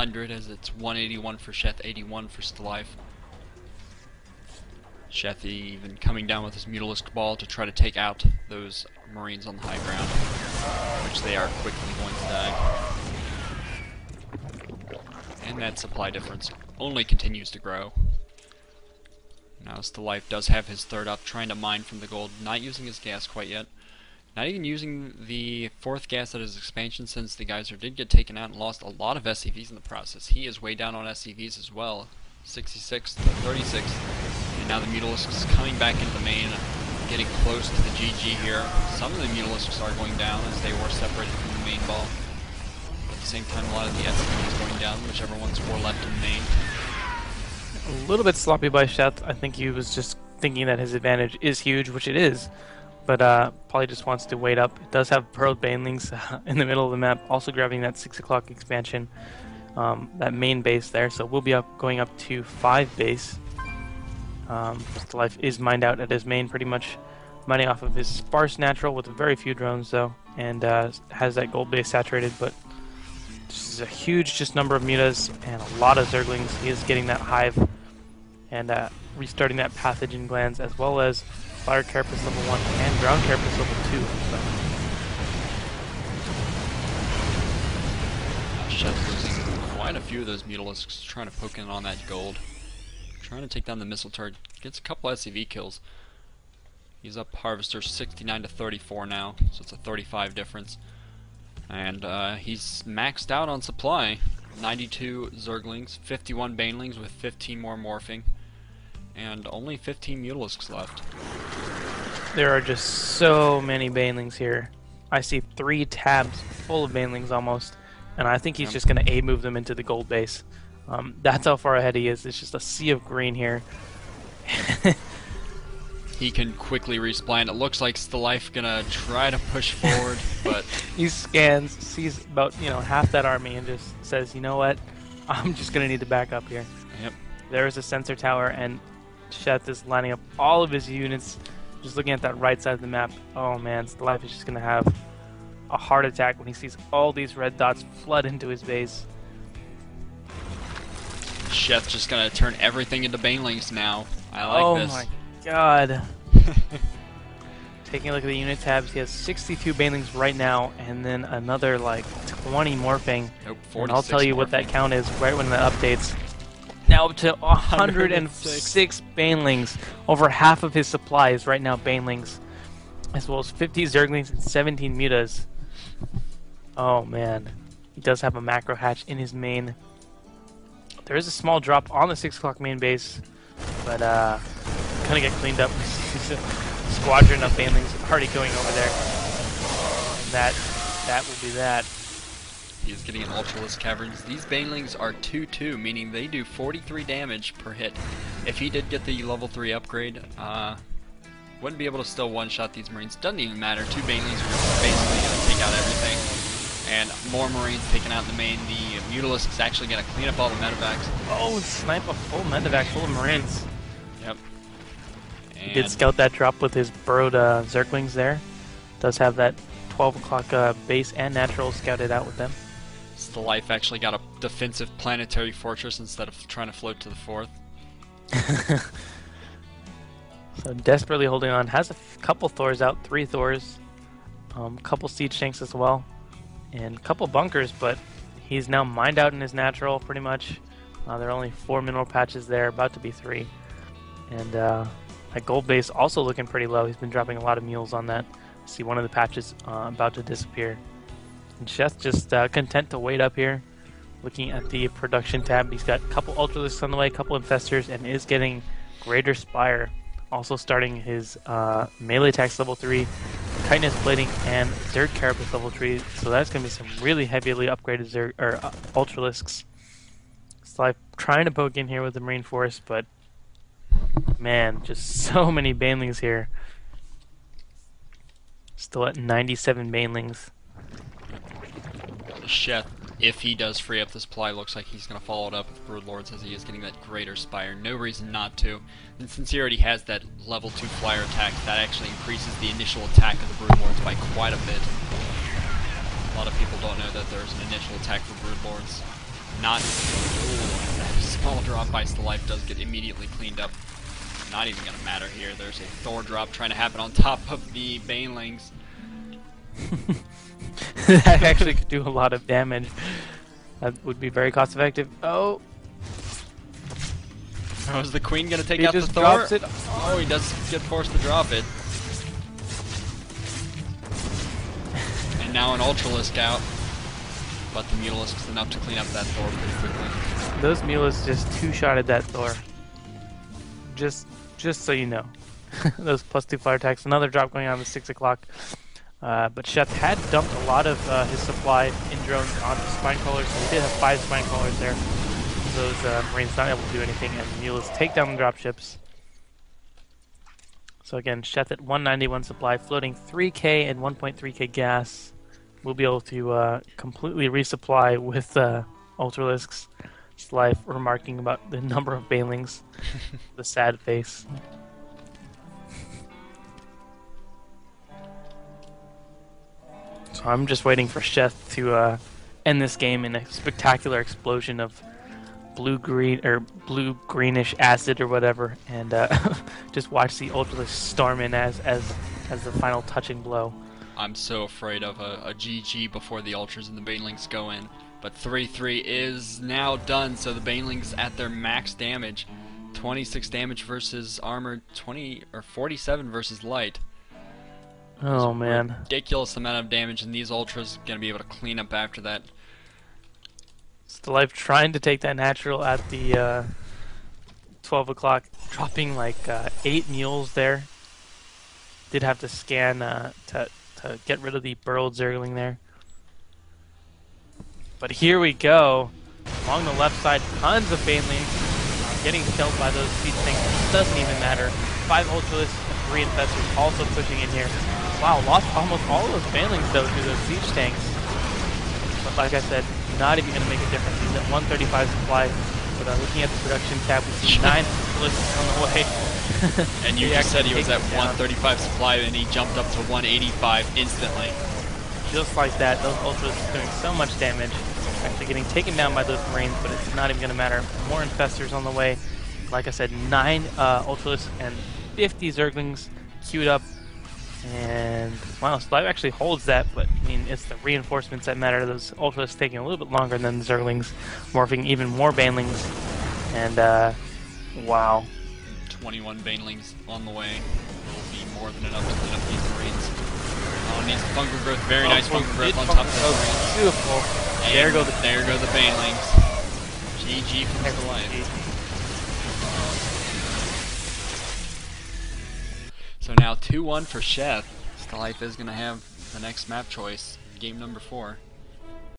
100 as it's 181 for Sheth, 81 for Stalife. Sheth even coming down with his Mutalisk Ball to try to take out those Marines on the high ground, which they are quickly going to die. And that supply difference only continues to grow. Now Stalife does have his third up, trying to mine from the gold, not using his gas quite yet. Not even using the fourth gas at his expansion, since the geyser did get taken out and lost a lot of SCVs in the process. He is way down on SCVs as well, 66 to 36. And now the Mutalisks is coming back into the main, getting close to the GG here. Some of the Mutalisks are going down as they were separated from the main ball. But at the same time, a lot of the SCVs going down, whichever ones were left in the main. A little bit sloppy by Sheth. I think he was just thinking that his advantage is huge, which it is. But probably just wants to wait up. It does have Pearl Banelings in the middle of the map, also grabbing that 6 o'clock expansion, that main base there. So we'll be going up to 5 base. Stalife is mined out at his main, pretty much mining off of his sparse natural with very few drones though, and has that gold base saturated. But this is a huge just number of mutas and a lot of zerglings. He is getting that hive and restarting that pathogen glands, as well as fire carapace level 1 and ground carapace level 2. Sheth's losing quite a few of those Mutalisks, trying to poke in on that gold. Trying to take down the missile turret. Gets a couple SCV kills. He's up Harvester 69 to 34 now, so it's a 35 difference. And he's maxed out on supply. 92 Zerglings, 51 Banelings with 15 more morphing, and only 15 Mutalisks left. There are just so many Banelings here. I see 3 tabs full of Banelings almost, and I think he's just going to A-move them into the gold base. That's how far ahead he is. It's just a sea of green here. He can quickly respawn. It looks like Stalife gonna try to push forward, but he scans, sees about half that army, and just says, "You know what? I'm just gonna need to back up here." Yep. There is a sensor tower, and Sheth is lining up all of his units. Just looking at that right side of the map. Oh man, Stalife is just gonna have a heart attack when he sees all these red dots flood into his base. Sheth's just gonna turn everything into Banelings now. I like this. Oh my god. Taking a look at the unit tabs, he has 62 Banelings right now, and then another like 20 morphing. Nope, and I'll tell you morphing. what that count is right when that updates. Now up to 106 Banelings. Over half of his supply is right now Banelings, as well as 50 Zerglings and 17 Mutas. Oh man. He does have a macro hatch in his main. There is a small drop on the 6 o'clock main base, but gonna get cleaned up. Squadron of Banelings already going over there. And that will be that. He is getting an Ultralisk Caverns. These Banelings are 2-2, meaning they do 43 damage per hit. If he did get the level 3 upgrade, wouldn't be able to still one-shot these Marines. Doesn't even matter. 2 Banelings are basically going to take out everything. And more Marines taken out in the main. The Mutalisk is actually going to clean up all the medevacs. Oh, snipe a full medevac full of Marines. Yep. He did scout that drop with his burrowed Zerglings there. Does have that 12 o'clock base and natural scouted out with them. Stalife actually got a defensive planetary fortress instead of trying to float to the 4th. So desperately holding on. Has a couple Thors out, 3 Thors. Couple siege tanks as well. And a couple bunkers, but he's now mined out in his natural pretty much. There are only 4 mineral patches there, about to be 3. And that gold base also looking pretty low. He's been dropping a lot of mules on that. See one of the patches about to disappear. And Sheth just content to wait up here. Looking at the production tab, he's got a couple Ultralisks on the way, a couple Infestors, and is getting Greater Spire. Also starting his melee attacks level 3, Chitinous Blading, and Zerg Carapace level 3. So that's going to be some really heavily upgraded Ultralisks. It's like trying to poke in here with the Marine Force, but man, just so many Banelings here. Still at 97 Banelings. Sheth, if he does free up the supply, looks like he's going to follow it up with Broodlords as he is getting that Greater Spire. No reason not to. And since he already has that level 2 flyer attack, that actually increases the initial attack of the Broodlords by quite a bit. A lot of people don't know that there's an initial attack for Broodlords. Not. Ooh, that small drop by Stalife does get immediately cleaned up. Not even gonna matter here. There's a Thor drop trying to happen on top of the Banelings. That actually could do a lot of damage. That would be very cost effective. Oh, Oh, is the Queen gonna take he out the just Thor? drops it. Oh, he does get forced to drop it. And now an Ultralisk out. But the Mutalisk's enough to clean up that Thor pretty quickly. Those Mulas just two-shotted that Thor. Just so you know. Those +2 fire attacks. Another drop going on at 6 o'clock. But Sheth had dumped a lot of his supply in drones onto spine crawlers, so he did have 5 spine crawlers there. Those Marines not able to do anything, and the Mulas take down the dropships. So again, Sheth at 191 supply, floating 3k and 1.3k gas. We'll be able to completely resupply with Ultralisks. Stalife remarking about the number of Banelings. The sad face. So I'm just waiting for Sheth to end this game in a spectacular explosion of blue-green or blue-greenish acid or whatever, and just watch the Ultralisk storm in as the final touching blow. I'm so afraid of a GG before the Ultras and the Banelings go in. But 3-3 is now done, so the Banelings at their max damage. 26 damage versus armor, 47 versus light. Oh man. Ridiculous amount of damage, and these Ultras gonna be able to clean up after that. Stalife trying to take that natural at the 12 o'clock, dropping like 8 mules there. Did have to scan to get rid of the burrowed Zergling there. But here we go. Along the left side, tons of Banelings getting killed by those siege things. Doesn't even matter. 5 Ultralisks, 3 Infestors also pushing in here. Wow, lost almost all of those Banelings though to those siege tanks. But like I said, not even going to make a difference. He's at 135 supply. But looking at the production tab, we see 9 Ultralisks on the way. And you just said he was at 135 supply, and he jumped up to 185 instantly. Just like that, those Ultras doing so much damage. Actually getting taken down by those Marines, but it's not even going to matter. More Infestors on the way. Like I said, 9 Ultralisks and 50 Zerglings queued up. And, wow, Stalife actually holds that, but, I mean, it's the reinforcements that matter. Those Ultralisks taking a little bit longer than the Zerglings, morphing even more Banelings. And, wow. 21 Banelings on the way. Will be more than enough to clean up these Marines. Oh, needs fungal growth. Very nice fungal growth on top of the Marines. Beautiful. And there go the Banelings. GG from Stalife. So now 2-1 for Sheth. Stalife is going to have the next map choice, game number 4.